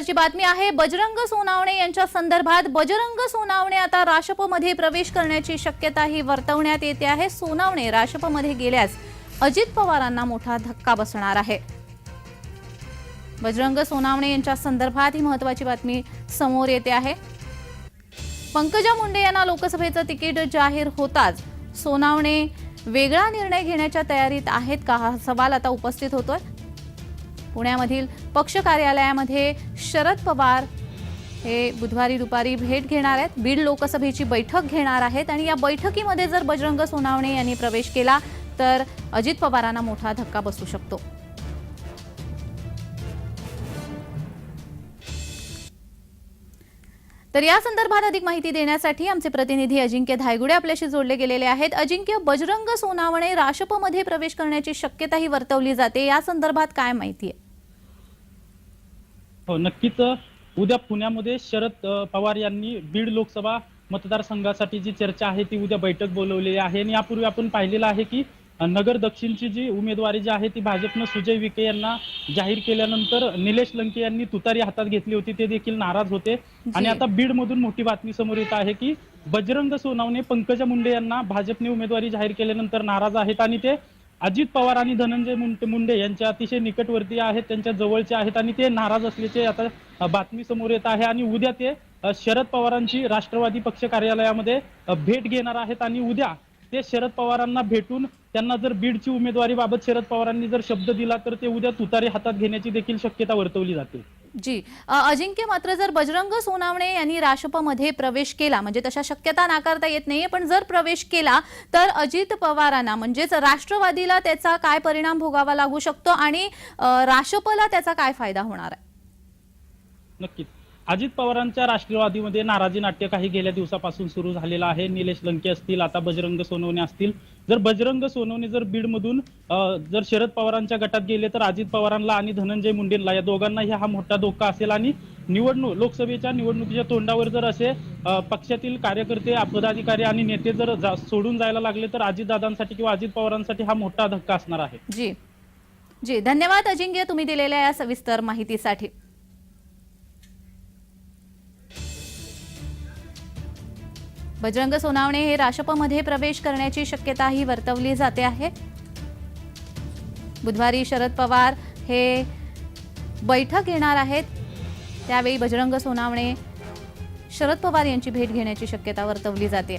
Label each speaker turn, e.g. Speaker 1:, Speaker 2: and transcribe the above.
Speaker 1: ची बातमी आहे बजरंग सोनावणे यांच्या संदर्भात। बजरंग सोनावणे आता राष्ट्रपमध्ये प्रवेश करण्याची शक्यताही वर्तवण्यात येते आहे। सोनावणे राष्ट्रपमध्ये गेल्यास अजित पवारांना मोठा धक्का बसणार आहे। बजरंग सोनावणे यांच्या संदर्भात ही महत्त्वाची बातमी समोर येते आहे। पंकजा मुंडे यांना लोकसभेचं तिकीट जाहीर होताच सोनावणे वेगळा निर्णय घेण्याच्या तयारीत आहेत का, हा सवाल आता उपस्थित होतोय। पुण्यामधील पक्ष कार्यालयामध्ये शरद पवार हे बुधवारी दुपारी भेट घेणार आहेत। बीड लोकसभेची बैठक घेणार आहेत आणि या बैठकीमध्ये जर बजरंग सोनावणे यांनी प्रवेश केला तर अजित पवारांना मोठा धक्का बसू शकतो। तर या संदर्भात अधिक माहिती देण्यासाठी आमचे प्रतिनिधी अजिंक्य धायगुडे आपल्याशी जोडले गेलेले आहेत। अजिंक्य, बजरंग सोनावणे राष्ट्रपमध्ये प्रवेश करण्याची शक्यताही वर्तवली जाते, या संदर्भात काय माहिती आहे?
Speaker 2: हो, नक्कीच उद्या पुण्यामध्ये शरद पवार यांनी बीड लोकसभा मतदारसंघासाठी जी चर्चा आहे ती उद्या बैठक बोलवलेली आहे। आणि यापूर्वी आपण पाहिलेलं आहे की नगर दक्षिणची जी उमेदवारी जी आहे ती भाजपनं सुजय विखे यांना जाहीर केल्यानंतर निलेश लंके यांनी तुतारी हातात घेतली होती, ते देखील नाराज होते। आणि आता बीड मधून मोठी बातमी समोर येत आहे की बजरंग सोनावणे पंकजा मुंडे यांना भाजपने उमेदवारी जाहीर केल्यानंतर नाराज आहेत आणि ते अजित पवार आणि धनंजय मुंडे यांच्या अतिशय निकटवर्तीय आहेत, त्यांच्या जवळचे आहेत आणि ते नाराज असल्याचे आता बातमी समोर येत आहे। आणि उद्या ते शरद पवारांची राष्ट्रवादी पक्ष कार्यालयामध्ये भेट घेणार आहेत आणि उद्या ते शरद पवारांना भेटून त्यांना जर बीडची उमेदवारीबाबत शरद पवारांनी जर शब्द दिला तर ते उद्या तुतारी हातात घेण्याची देखील शक्यता वर्तवली जाते।
Speaker 1: जी अजिंक्य, मात्र जर बजरंग सोनावणे यांनी राष्ट्रपमध्ये प्रवेश केला, म्हणजे तशा शक्यता नाकारता येत नाहीये, पण जर प्रवेश केला तर अजित पवारांना म्हणजेच राष्ट्रवादीला त्याचा काय परिणाम भोगावा लागू शकतो आणि राष्ट्रपला त्याचा काय फायदा होणार आहे?
Speaker 2: नक्कीच अजित पवारांच्या राष्ट्रवादीमध्ये नाराजी नाट्य काही गेल्या दिवसापासून सुरू झालेलं आहे। निलेश लंके असतील, आता बजरंग सोनवणे असतील। जर बजरंग सोनवणे जर बीडमधून जर शरद पवारांच्या गटात गेले तर अजित पवारांना आणि धनंजय मुंडेंना या दोघांनाही हा मोठा धोका असेल। आणि लोकसभेच्या निवडणुकीच्या तोंडावर जर असे पक्षातील कार्यकर्ते, पदाधिकारी आणि नेते जर सोडून जायला लागले तर अजितदादांसाठी किंवा अजित पवारांसाठी हा मोठा धक्का असणार आहे।
Speaker 1: जी जी, धन्यवाद अजिंक्य, तुम्ही दिलेल्या या सविस्तर माहितीसाठी। बजरंग सोनावणे हे राष्ट्रपमध्ये प्रवेश करण्याची शक्यताही वर्तवली जाते आहे। बुधवारी शरद पवार हे बैठक घेणार आहेत, त्यावेळी बजरंग सोनावणे शरद पवार यांची भेट घेण्याची शक्यता वर्तवली जाते।